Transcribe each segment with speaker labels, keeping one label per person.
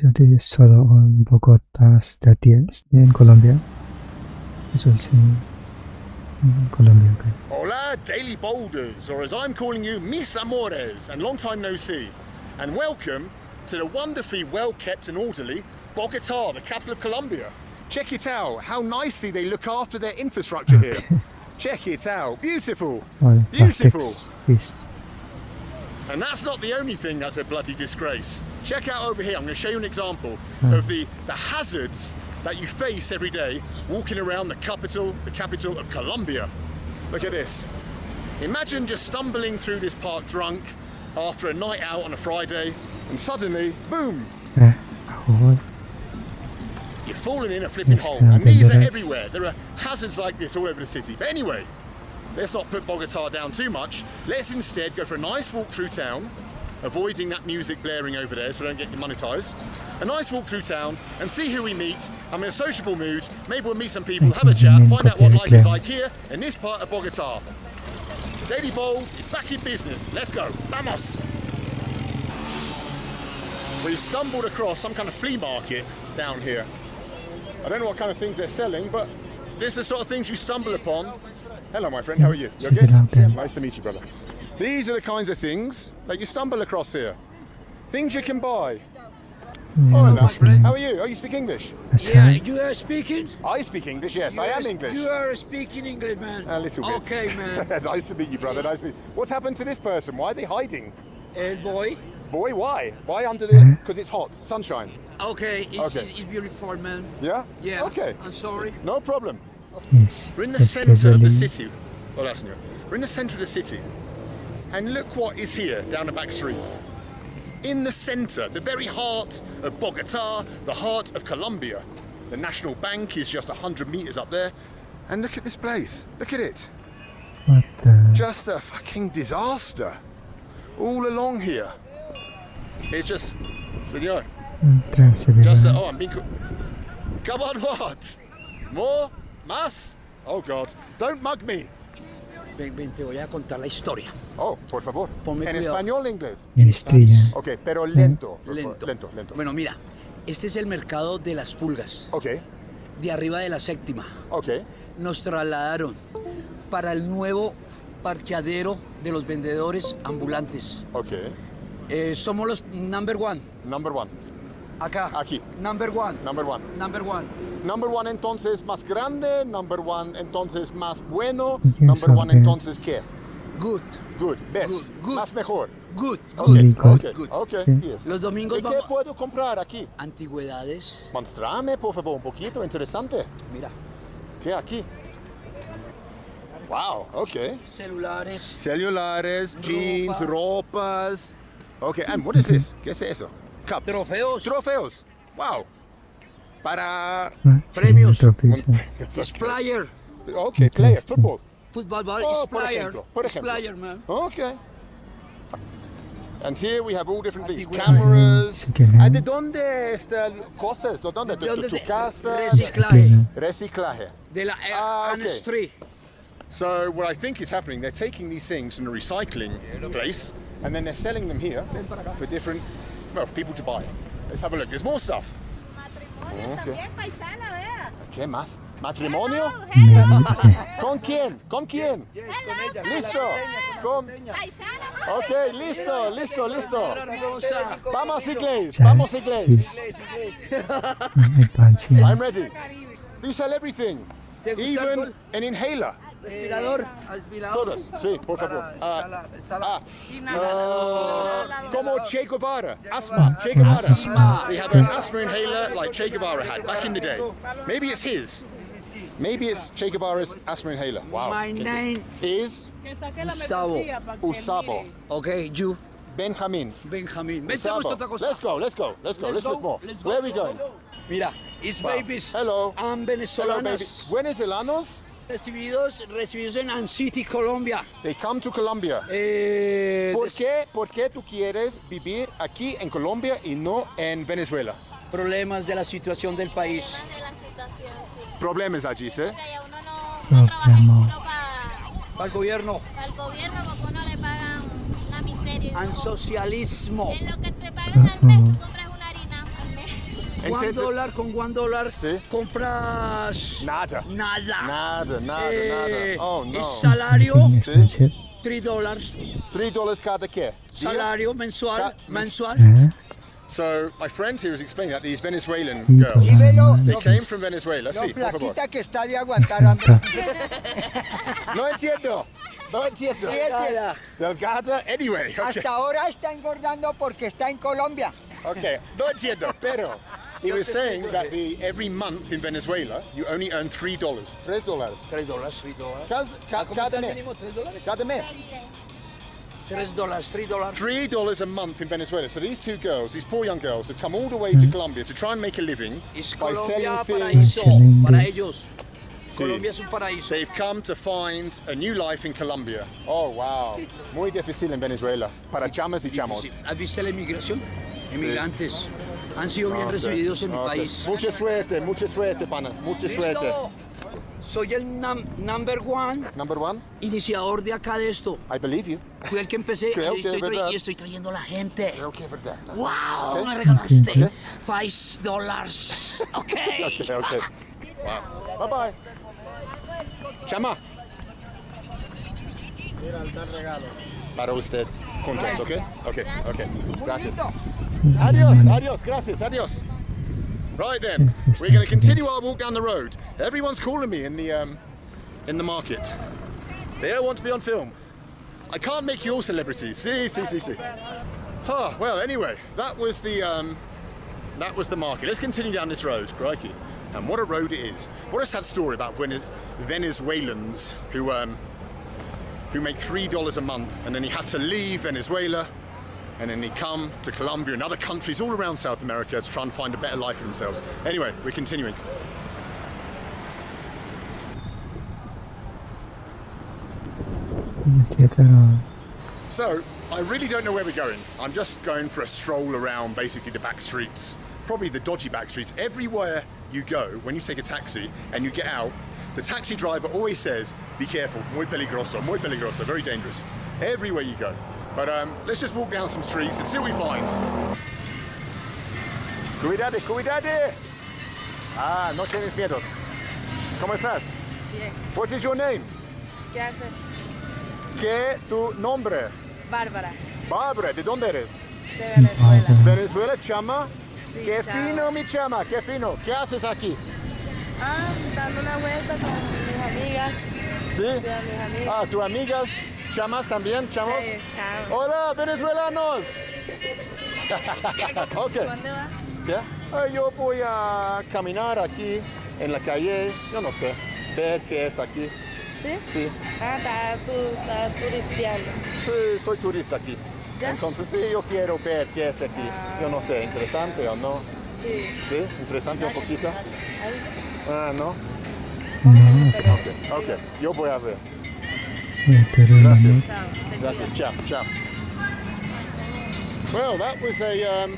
Speaker 1: So this is solo on Bogota's Dirtiest in Colombia. As we'll see in Colombia. Okay.
Speaker 2: Hola, daily boulders, or as I'm calling you, mis amores, and long time no see. And welcome to the wonderfully well-kept and orderly Bogota, the capital of Colombia. Check it out, how nicely they look after their infrastructure here. Check it out, beautiful,
Speaker 1: All
Speaker 2: beautiful.
Speaker 1: Yes.
Speaker 2: And that's not the only thing that's a bloody disgrace. Check out over here, I'm going to show you an example of the hazards that you face every day walking around the capital of Colombia. Look at this. Imagine just stumbling through this park drunk after a night out on a Friday, and suddenly, boom, you're falling in a flipping hole. And these are everywhere. There are hazards like this all over the city. But anyway, let's not put Bogota down too much. Let's instead go for a nice walk through town, avoiding that music blaring over there so don't get demonetized. A nice walk through town and see who we meet. I'm in a sociable mood. Maybe we'll meet some people, have a chat, find out what life is like here in this part of Bogota. Daily Bold is back in business. Let's go. Vamos! We've stumbled across some kind of flea market down here. I don't know what kind of things they're selling, but this is the sort of things you stumble upon. Hello, my friend. How are you? You okay? Yeah, nice to meet you, brother. These are the kinds of things that you stumble across here. Things you can buy. Oh, my friend. How are you? Oh, you speak English?
Speaker 3: Yeah, you are speaking?
Speaker 2: I speak English, yes. I am English.
Speaker 3: You are speaking English, man.
Speaker 2: A little bit.
Speaker 3: Okay, man.
Speaker 2: Nice to meet you, brother. Nice to meet you. What's happened to this person? Why are they hiding?
Speaker 3: Boy.
Speaker 2: Boy, why? Why under the... Because it's hot. Sunshine.
Speaker 3: Okay, it's beautiful, man.
Speaker 2: Yeah?
Speaker 3: Yeah.
Speaker 2: Okay.
Speaker 3: I'm sorry.
Speaker 2: No problem.
Speaker 1: Yes.
Speaker 2: We're in the centre of the city. Oh, that's new. We're in the centre of the city. And look what is here down the back street. In the centre, the very heart of Bogota, the heart of Colombia. The National Bank is just 100 metres up there. And look at this place. Look at it.
Speaker 1: What the...
Speaker 2: Just a fucking disaster. All along here. It's just... Senor. Just a... Oh, I'm being... Come on, what? More? Más? Oh, God. Don't mug me.
Speaker 3: Ven, te voy a contar la historia.
Speaker 2: Oh, por favor.
Speaker 3: Ponme
Speaker 2: ¿En
Speaker 3: cuidado.
Speaker 2: español o inglés?
Speaker 1: Ministría.
Speaker 2: Ok, pero lento.
Speaker 3: Lento.
Speaker 2: Lento.
Speaker 3: Bueno, mira, este es el mercado de las pulgas.
Speaker 2: Ok,
Speaker 3: De arriba de la séptima.
Speaker 2: ok.
Speaker 3: Nos trasladaron para el nuevo parqueadero de los vendedores ambulantes.
Speaker 2: Ok.
Speaker 3: Somos los number one.
Speaker 2: Number one.
Speaker 3: Acá.
Speaker 2: Aquí.
Speaker 3: Number one.
Speaker 2: Number one.
Speaker 3: Number one.
Speaker 2: Number one entonces más grande. Number one entonces más bueno.
Speaker 1: Yes,
Speaker 2: Number one
Speaker 1: okay.
Speaker 2: entonces ¿qué?
Speaker 3: Good.
Speaker 2: Good. Best.
Speaker 3: Good.
Speaker 2: Más mejor.
Speaker 3: Good.
Speaker 1: Really good.
Speaker 2: Ok.
Speaker 3: Good.
Speaker 2: Ok. Yes.
Speaker 3: Los domingos
Speaker 2: ¿Y qué
Speaker 3: vamos...
Speaker 2: puedo comprar aquí?
Speaker 3: Antigüedades.
Speaker 2: Mostrame, por favor, un poquito. Interesante.
Speaker 3: Mira.
Speaker 2: ¿Qué aquí? Wow. Ok.
Speaker 3: Celulares.
Speaker 2: Celulares, jeans, ropas. Okay, and what is this? ¿Qué es eso? Cups.
Speaker 3: Trofeos.
Speaker 2: Trofeos. Wow. Para...
Speaker 3: Premios.
Speaker 1: Premios.
Speaker 3: Player.
Speaker 2: Okay, player, football.
Speaker 3: Football ball
Speaker 2: Oh,
Speaker 3: is
Speaker 2: por
Speaker 3: player.
Speaker 2: ejemplo, por
Speaker 3: It's
Speaker 2: ejemplo.
Speaker 3: player, man.
Speaker 2: Okay. And here we have all different things.
Speaker 3: Antigüedades.
Speaker 2: Cameras.
Speaker 1: Antigüedades.
Speaker 2: ¿De dónde están cosas? ¿De dónde?
Speaker 3: ¿De dónde
Speaker 2: tu
Speaker 3: se-
Speaker 2: casa?
Speaker 3: Reciclaje.
Speaker 2: Reciclaje.
Speaker 3: De la
Speaker 2: okay.
Speaker 3: Street.
Speaker 2: So what I think is happening, they're taking these things from the recycling place and then they're selling them here for different, well, for people to buy. Let's have a look. There's more stuff.
Speaker 4: Matrimonio también, paisana, vea.
Speaker 2: ¿Qué más? ¿Matrimonio?
Speaker 4: Hello,
Speaker 2: ¿Con quién? ¿Con quién?
Speaker 4: hello,
Speaker 2: Listo. Con...
Speaker 4: paisana, ma.
Speaker 2: Ok, listo.
Speaker 3: Rosa.
Speaker 2: Vamos inglés, vamos inglés.
Speaker 1: Advancing.
Speaker 2: I'm ready. You sell everything, even an inhaler.
Speaker 3: Aspirador.
Speaker 2: Todos, sí, por favor. Como Che Guevara, asthma, Che Guevara. We have an asthma inhaler like Che Guevara had back in the day. Maybe it's his. Maybe it's Che Guevara's asthma inhaler. Wow.
Speaker 3: My name
Speaker 2: is
Speaker 3: Gustavo.
Speaker 2: Usabo.
Speaker 3: Okay, you.
Speaker 2: Benjamin.
Speaker 3: Benjamín. Vente,
Speaker 2: Usabo.
Speaker 3: muestra otra cosa.
Speaker 2: Let's go. Let's look more.
Speaker 3: Let's go.
Speaker 2: Where are we going?
Speaker 3: Mira, it's
Speaker 2: Wow.
Speaker 3: babies.
Speaker 2: Hello.
Speaker 3: And
Speaker 2: Hello, baby.
Speaker 3: venezolanas.
Speaker 2: Venezolanos,
Speaker 3: Recibidos en An City, Colombia.
Speaker 2: they come to Colombia. ¿Por qué tú quieres vivir aquí en Colombia y no en Venezuela?
Speaker 3: Problemas de la situación del país.
Speaker 4: De la situación, sí.
Speaker 2: Problemas allí, ¿sí?
Speaker 4: Que ya uno no trabaja
Speaker 1: Problema.
Speaker 4: ninguno
Speaker 3: Para el gobierno.
Speaker 4: para el gobierno porque uno le pagan una miseria.
Speaker 3: An socialismo.
Speaker 4: En lo que te pagan al mes, tú compras una harina al mes.
Speaker 3: $1 con $1
Speaker 2: Sí.
Speaker 3: compras
Speaker 2: Nada.
Speaker 3: nada.
Speaker 2: Nada. Oh, no.
Speaker 3: El salario,
Speaker 1: Something expensive.
Speaker 3: $3.
Speaker 2: $3 cada qué?
Speaker 3: Salario mensual,
Speaker 2: Ca-
Speaker 3: mensual.
Speaker 2: So, my friend here was explaining that these Venezuelan
Speaker 1: Sí,
Speaker 2: girls,
Speaker 5: Dímelo,
Speaker 2: they
Speaker 5: lo,
Speaker 2: came from Venezuela.
Speaker 5: lo
Speaker 2: Sí, por favor.
Speaker 5: flaquita que está de aguantar hambre.
Speaker 2: No entiendo.
Speaker 5: Sí, es que
Speaker 2: Delgada, anyway. Okay.
Speaker 5: hasta ahora está engordando porque está en Colombia.
Speaker 2: Okay. No entiendo, pero he was saying that every month in Venezuela, you only earn $3. $3.
Speaker 3: $3.
Speaker 2: Cada mes. Cada mes.
Speaker 3: $3.
Speaker 2: $3 a month in Venezuela. So these two girls, these poor young girls, have come all the way to Colombia to try and make a living
Speaker 3: Es
Speaker 2: by
Speaker 3: Colombia
Speaker 2: selling
Speaker 3: paraíso
Speaker 1: Selling
Speaker 3: para
Speaker 1: this.
Speaker 3: ellos.
Speaker 2: Sí.
Speaker 3: Colombia es un paraíso.
Speaker 2: They've come to find a new life in Colombia. Oh, wow. Muy difícil en Venezuela. Para chamas y chamos.
Speaker 3: ¿Has visto la inmigración? Inmigrantes han sido bien recibidos en mi país.
Speaker 2: Mucha suerte, pana. Mucha suerte.
Speaker 3: Listo. Soy el number one
Speaker 2: Number one,
Speaker 3: iniciador de acá de esto.
Speaker 2: I believe you.
Speaker 3: Fui el que empecé
Speaker 2: Creo
Speaker 3: y
Speaker 2: que es verdad.
Speaker 3: estoy trayendo a la gente.
Speaker 2: Creo que es verdad.
Speaker 3: ¡Wow!
Speaker 2: Ok.
Speaker 3: Me regalaste
Speaker 2: Ok.
Speaker 3: $5. Ok.
Speaker 2: Okay. Wow. Bye-bye. Chama. Para usted. Juntos, ¿ok? Okay. Gracias. Adios. Gracias. Adios. Right then, we're going to continue our walk down the road. Everyone's calling me in the market. They all want to be on film. I can't make you all celebrities. See. Oh, well, anyway, that was the market. Let's continue down this road, crikey. And what a road it is. What a sad story about Venezuelans who make $3 a month and then you have to leave Venezuela and then they come to Colombia and other countries all around South America to try and find a better life for themselves. Anyway, we're continuing. So, I really don't know where we're going. I'm just going for a stroll around basically the back streets, probably the dodgy back streets. Everywhere you go, when you take a taxi and you get out, the taxi driver always says, be careful, muy peligroso, very dangerous. Everywhere you go. But let's just walk down some streets and see what we find. Cuidade! Ah, no tienes miedos. ¿Cómo estás?
Speaker 6: Bien.
Speaker 2: What is your name?
Speaker 6: ¿Qué haces?
Speaker 2: ¿Qué tu nombre?
Speaker 6: Bárbara,
Speaker 2: Bárbara, ¿de dónde eres?
Speaker 6: de Venezuela.
Speaker 2: Venezuela, chama.
Speaker 6: Sí,
Speaker 2: Qué
Speaker 6: chama.
Speaker 2: fino, mi chama, qué fino. ¿Qué haces aquí?
Speaker 6: Dando una vuelta con mis amigas.
Speaker 2: ¿Sí?
Speaker 6: Sí, a mis amigas.
Speaker 2: Ah, ¿tus amigas? ¿Chamas también? ¿Chamos?
Speaker 6: Sí, chao.
Speaker 2: Hola, venezolanos. Ok.
Speaker 6: ¿Dónde vas?
Speaker 2: ¿Qué? Yo voy a caminar aquí en la calle, yo no sé, ver qué es aquí.
Speaker 6: ¿Sí?
Speaker 2: Sí,
Speaker 6: Estás turisteando.
Speaker 2: sí, soy turista aquí.
Speaker 6: ¿Ya?
Speaker 2: Entonces sí, yo quiero ver qué es aquí. Yo no sé, interesante o no.
Speaker 6: Sí.
Speaker 2: ¿Sí? ¿Interesante un poquito?
Speaker 6: Ahí.
Speaker 2: Ah, no.
Speaker 1: No,
Speaker 2: Ok, yo voy a ver.
Speaker 1: pero
Speaker 2: Gracias.
Speaker 6: Chao. Te
Speaker 2: Gracias,
Speaker 6: cuidas.
Speaker 2: chao. Well, that was a...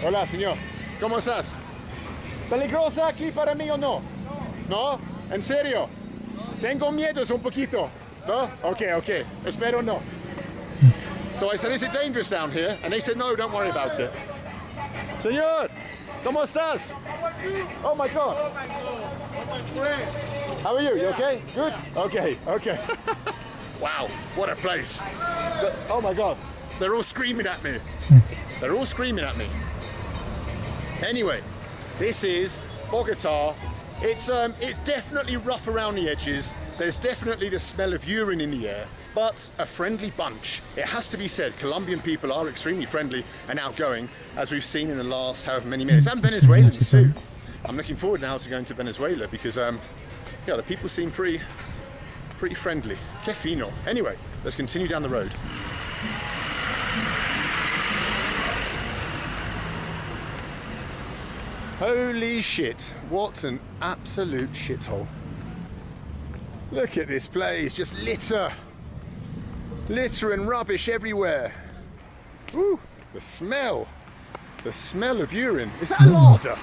Speaker 2: Hola, señor. ¿Cómo estás? ¿Peligrosa aquí para mí o no? ¿No? ¿En serio? Tengo miedos un poquito. ¿No? Okay. Espero no. So I said, is it dangerous down here? And they said, no, don't worry about it. Señor, ¿cómo estás? Oh my God. How are you? You okay? Good? Okay. Wow, what a place. Oh my God. They're all screaming at me. Anyway, this is Bogota. It's definitely rough around the edges. There's definitely the smell of urine in the air, but a friendly bunch. It has to be said, Colombian people are extremely friendly and outgoing, as we've seen in the last however many minutes, and Venezuelans too. I'm looking forward now to going to Venezuela because, the people seem pretty friendly. Que fino. Anyway, let's continue down the road. Holy shit, what an absolute shithole. Look at this place, just litter and rubbish everywhere. Ooh, the smell of urine. Is that a larder?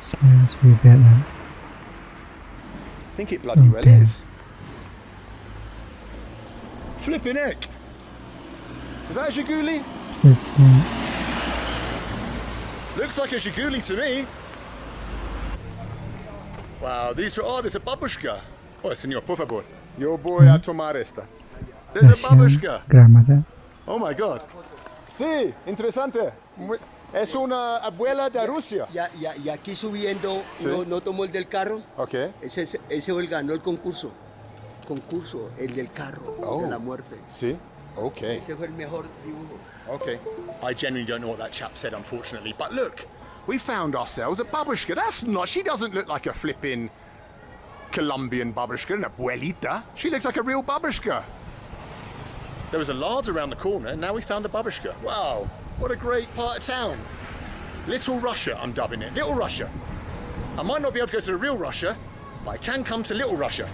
Speaker 1: smells really bad now.
Speaker 2: I think it bloody well
Speaker 1: Okay.
Speaker 2: is. Flipping heck. Is that a Jiguli? Looks like a Zhiguli to me. Wow, these are... Oh, there's a babushka. Oh, señor, por favor. Yo voy a tomar esta. There's a babushka.
Speaker 1: Grandmother.
Speaker 2: Oh my God. Sí, interesante. Es una abuela de Rusia.
Speaker 3: Y aquí subiendo,
Speaker 2: Sí.
Speaker 3: no tomó el del carro.
Speaker 2: Ok.
Speaker 3: Ese él ganó el concurso. El del carro,
Speaker 2: Oh.
Speaker 3: de la muerte.
Speaker 2: Sí. Okay.
Speaker 3: Ese fue el mejor dibujo.
Speaker 2: Okay. I genuinely don't know what that chap said, unfortunately. But look, we found ourselves a babushka. That's not... She doesn't look like a flipping Colombian babushka, an abuelita. She looks like a real babushka. There was a lard around the corner, and now we found a babushka. Wow, what a great part of town. Little Russia, I'm dubbing it. Little Russia. I might not be able to go to the real Russia, but I can come to Little Russia.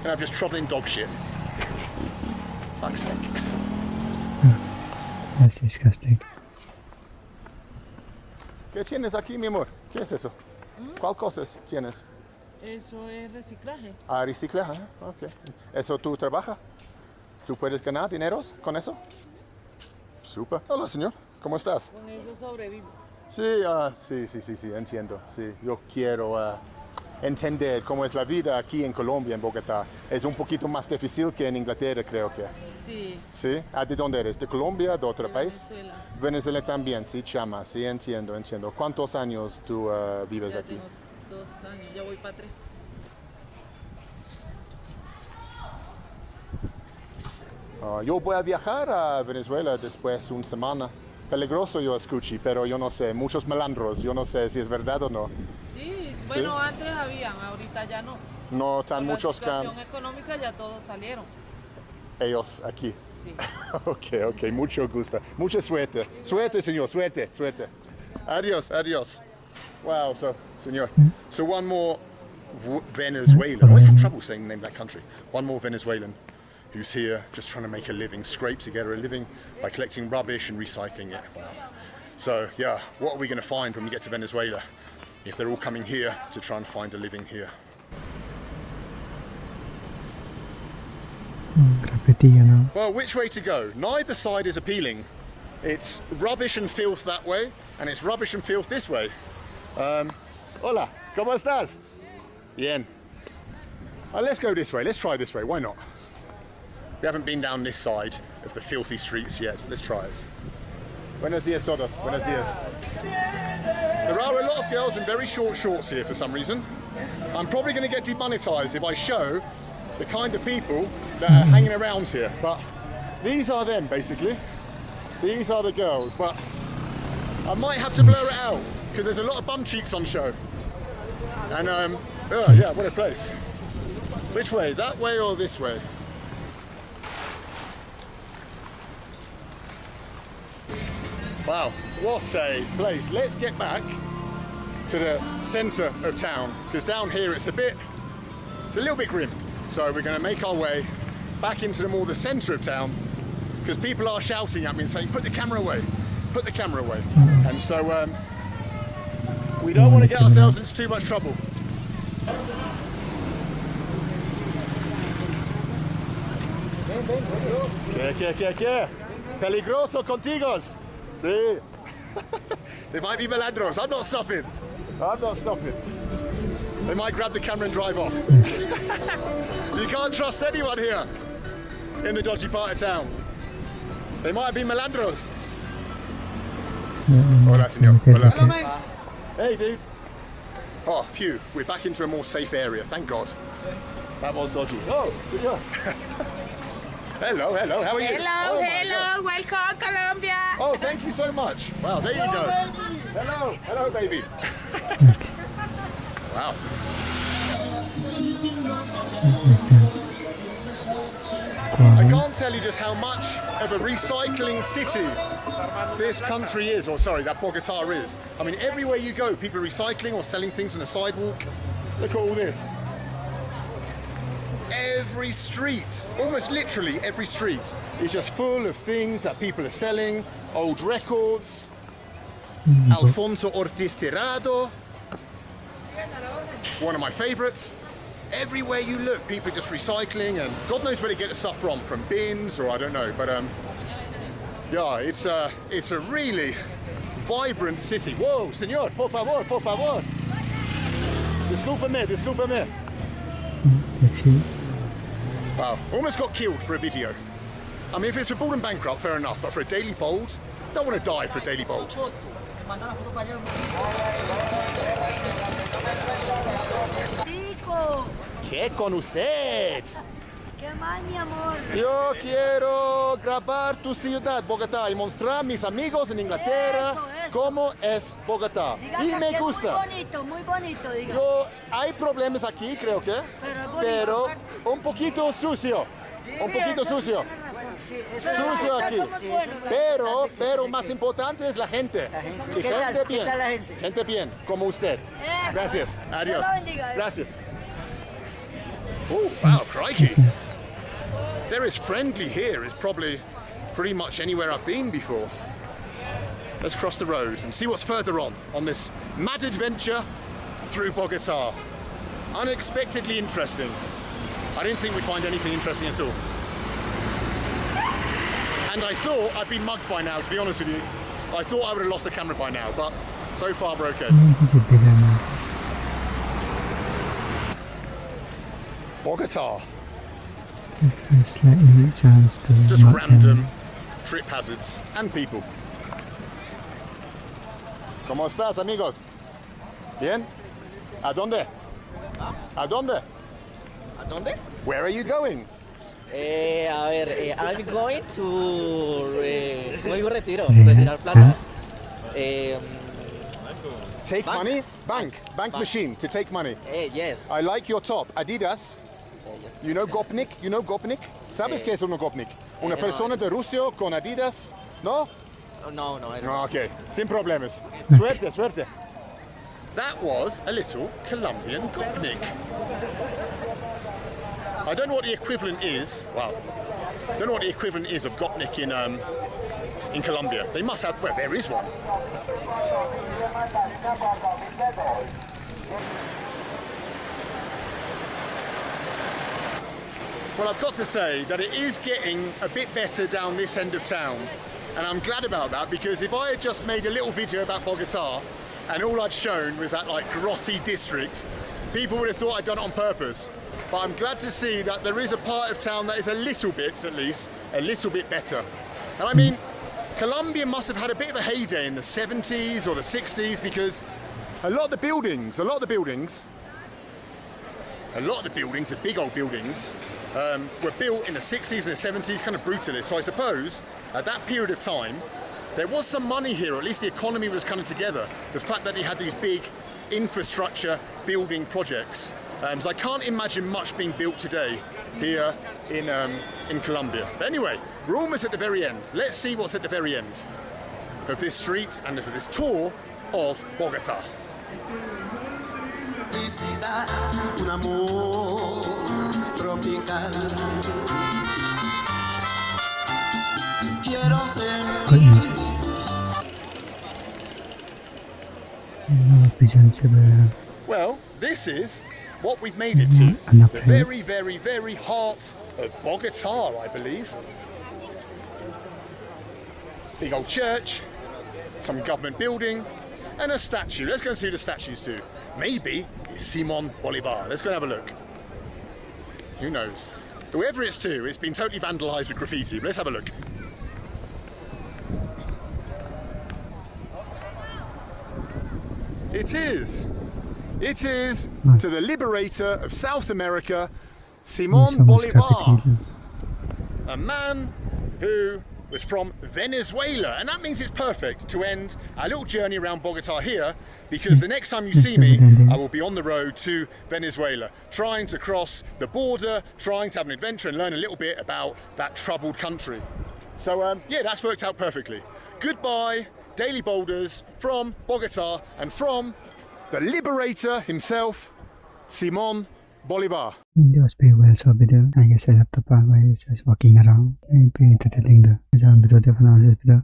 Speaker 2: And I've just trodden in dog shit. Fuck's sake.
Speaker 1: That's disgusting.
Speaker 2: ¿Qué tienes aquí, mi amor? ¿Qué es eso? ¿Cuál cosas tienes?
Speaker 6: Eso es reciclaje.
Speaker 2: Ah, reciclaje. Ok. ¿Eso tú trabajas? ¿Tú puedes ganar dineros con eso? Super. Hola, señor. ¿Cómo estás?
Speaker 6: Con eso sobrevivo.
Speaker 2: Sí, sí, entiendo. Sí, yo quiero entender cómo es la vida aquí en Colombia, en Bogotá. Es un poquito más difícil que en Inglaterra, creo que.
Speaker 6: Sí.
Speaker 2: ¿Sí? Ah, ¿de dónde eres? ¿De Colombia? ¿De otro país?
Speaker 6: Venezuela.
Speaker 2: Venezuela también, sí, chama. Sí, entiendo. ¿Cuántos años tú vives
Speaker 6: Ya
Speaker 2: aquí?
Speaker 6: tengo 2 años, ya voy para 3.
Speaker 2: Yo voy a viajar a Venezuela después una semana. Peligroso yo escuché, pero yo no sé. Muchos malandros, yo no sé si es verdad o no.
Speaker 6: Sí, bueno, antes habían, ahorita ya no.
Speaker 2: No tan
Speaker 6: Con
Speaker 2: muchos
Speaker 6: la situación económica ya todos salieron.
Speaker 2: ellos aquí.
Speaker 6: Sí.
Speaker 2: Ok, mucho gusto. Mucha suerte. Suerte, señor, suerte. Adiós. Wow, señor. So one more Venezuelan. I always have trouble saying the name of that country. One more Venezuelan who's here just trying to make a living, scrape together a living by collecting rubbish and recycling it. Wow. So, yeah, what are we going to find when we get to Venezuela if they're all coming here to try and find a living here?
Speaker 1: Graffiti, you know.
Speaker 2: Well, which way to go? Neither side is appealing. It's rubbish and filth that way, and it's rubbish and filth this way. Hola, ¿cómo estás? Bien. Let's go this way. Let's try this way. Why not? We haven't been down this side of the filthy streets yet. Let's try it. Buenos días todos. Buenos días. There are a lot of girls in very short shorts here for some reason. I'm probably going to get demonetized if I show the kind of people that are hanging around here. But these are them, basically. These are the girls. But I might have to blur it out because there's a lot of bum cheeks on show. And, yeah, what a place. Which way? That way or this way? Wow, what a place. Let's get back to the centre of town, because down here it's a little bit grim. So we're going to make our way back into the centre of town, because people are shouting at me and saying, put the camera away. And so we don't want to get ourselves into too much trouble. ¿Qué? Peligroso contigos. Sí. They might be malandros. I'm not stopping. They might grab the camera and drive off. You can't trust anyone here in the dodgy part of town. They might be malandros. Hola, señor.
Speaker 6: Hello, man.
Speaker 2: Hey, dude. Oh, phew. We're back into a more safe area. Thank God. That was dodgy. Oh, señor. Hello. How are you? Oh, my God.
Speaker 6: Welcome, Colombia.
Speaker 2: Oh, thank you so much. Wow, there you go. Hello, baby. Wow. I can't tell you just how much of a recycling city this country is, that Bogota is. I mean, everywhere you go, people are recycling or selling things on the sidewalk. Look at all this. Every street, almost literally every street, is just full of things that people are selling. Old records, Alfonso Ortiz Tirado, one of my favorites. Everywhere you look, people are just recycling, and God knows where they get the stuff from bins or I don't know. But yeah, it's a really vibrant city. Whoa, señor, por favor, por favor. Discúlpame, discúlpame.
Speaker 1: Let's see.
Speaker 2: Wow, almost got killed for a video. I mean, if it's for Bald and Bankrupt, fair enough, but for a Daily Bold, don't want to die for a Daily Bold.
Speaker 6: Chico,
Speaker 2: ¿Qué con usted?
Speaker 6: ¿qué más, mi amor?
Speaker 2: Yo quiero grabar tu ciudad, Bogotá, y mostrar a mis amigos en Inglaterra
Speaker 6: Eso.
Speaker 2: cómo es Bogotá.
Speaker 6: Diga
Speaker 2: Y
Speaker 6: que
Speaker 2: me
Speaker 6: aquí
Speaker 2: gusta.
Speaker 6: Es muy bonito, diga.
Speaker 2: Hay problemas aquí, creo que,
Speaker 6: Pero es bonito,
Speaker 2: pero
Speaker 6: aparte.
Speaker 2: un poquito sucio. Un poquito
Speaker 6: Eso
Speaker 2: sucio.
Speaker 6: tiene razón.
Speaker 2: Sucio aquí. Pero más importante es la gente. Y
Speaker 5: ¿Qué
Speaker 2: gente
Speaker 5: tal?
Speaker 2: bien.
Speaker 5: ¿Qué tal la gente?
Speaker 2: Gente bien, como usted.
Speaker 6: Eso.
Speaker 2: Gracias. Adiós.
Speaker 6: Dios lo bendiga.
Speaker 2: Gracias. Oh, wow, crikey. They're as friendly here as probably pretty much anywhere I've been before. Let's cross the road and see what's further on this mad adventure through Bogota. Unexpectedly interesting. I didn't think we'd find anything interesting at all. And I thought I'd been mugged by now, to be honest with you. I thought I would have lost the camera by now, but so far we're okay.
Speaker 1: He's a big man.
Speaker 2: Bogota.
Speaker 1: There's slightly chance to
Speaker 2: Just
Speaker 1: not
Speaker 2: random trip hazards and people. ¿Cómo estás, amigos? ¿Bien? ¿A dónde? ¿A dónde?
Speaker 7: ¿A dónde?
Speaker 2: Where are you going?
Speaker 7: I'm going to Nuevo Retiro,
Speaker 1: Yeah.
Speaker 7: retirar plata.
Speaker 2: Take
Speaker 7: Bank.
Speaker 2: money? Bank machine to take money.
Speaker 7: Yes.
Speaker 2: I like your top. Adidas.
Speaker 7: Yes.
Speaker 2: You know Gopnik? You know Gopnik? ¿Sabes qué es un Gopnik? Una
Speaker 7: no,
Speaker 2: persona de Rusia con Adidas. ¿No?
Speaker 7: No, I don't
Speaker 2: No,
Speaker 7: know.
Speaker 2: okay. Sin problemas. Suerte, suerte. That was a little Colombian Gopnik. I don't know what the equivalent is. Wow. Don't know what the equivalent is of Gopnik in Colombia. They must have. Well, there is one. Well, I've got to say that it is getting a bit better down this end of town, and I'm glad about that, because if I had just made a little video about Bogota and all I'd shown was that like grotty district, people would have thought I'd done it on purpose. But I'm glad to see that there is a part of town that is a little bit, at least, a little bit better. And I mean, Colombia must have had a bit of a heyday in the 70s or the 60s, because a lot of the buildings, the big old buildings, were built in the 60s and the 70s, kind of brutalist. So I suppose at that period of time, there was some money here, or at least the economy was coming together. The fact that they had these big infrastructure building projects. So I can't imagine much being built today here in Colombia. But anyway, we're almost at the very end. Let's see what's at the very end of this street and of this tour of Bogota.
Speaker 8: Un amor tropical. Quiero sentir.
Speaker 1: No presents ever.
Speaker 2: Well, this is what we've made it to. The very, very, very heart of Bogota, I believe. Big old church, some government building, and a statue. Let's go and see who the statue's to. Maybe it's Simon Bolivar. Let's go and have a look. Who knows? Whoever it's to, it's been totally vandalised with graffiti, but let's have a look. It is to the liberator of South America, Simon Bolivar, a man who was from Venezuela, and that means it's perfect to end our little journey around Bogota here, because the next time you see me, I will be on the road to Venezuela, trying to cross the border, trying to have an adventure and learn a little bit about that troubled country. So yeah, that's worked out perfectly. Goodbye, Daily Boulders from Bogota and from the liberator himself, Simon Bolivar.
Speaker 1: It was pretty well so video. I guess I left the part where it's just walking around. Pretty entertaining though. Video analysis video.